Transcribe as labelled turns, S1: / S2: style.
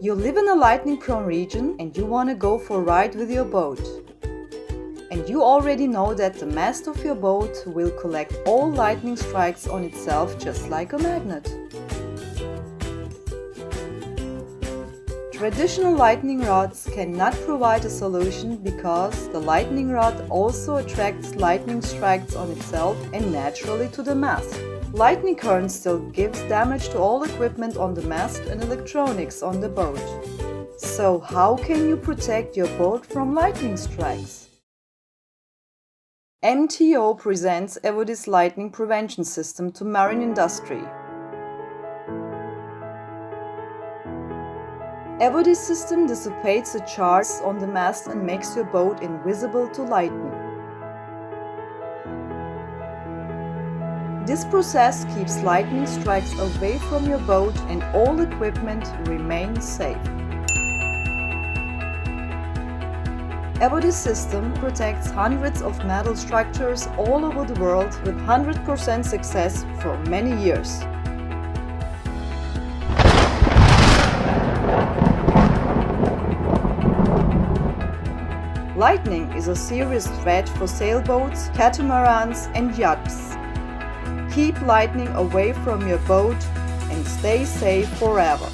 S1: You live in a lightning-prone region and you want to go for a ride with your boat. And you already know that the mast of your boat will collect all lightning strikes on itself just like a magnet. Traditional lightning rods cannot provide a solution because the lightning rod also attracts lightning strikes on itself and naturally to the mast. Lightning current still gives damage to all equipment on the mast and electronics on the boat. So how can you protect your boat from lightning strikes? MTO presents Evodis Lightning Prevention System to marine industry. Evodis system dissipates the charge on the mast and makes your boat invisible to lightning. This process keeps lightning strikes away from your boat and all equipment remains safe. Evodis system protects hundreds of metal structures all over the world with 100% success for many years. Lightning is a serious threat for sailboats, catamarans and yachts. Keep lightning away from your boat and stay safe forever.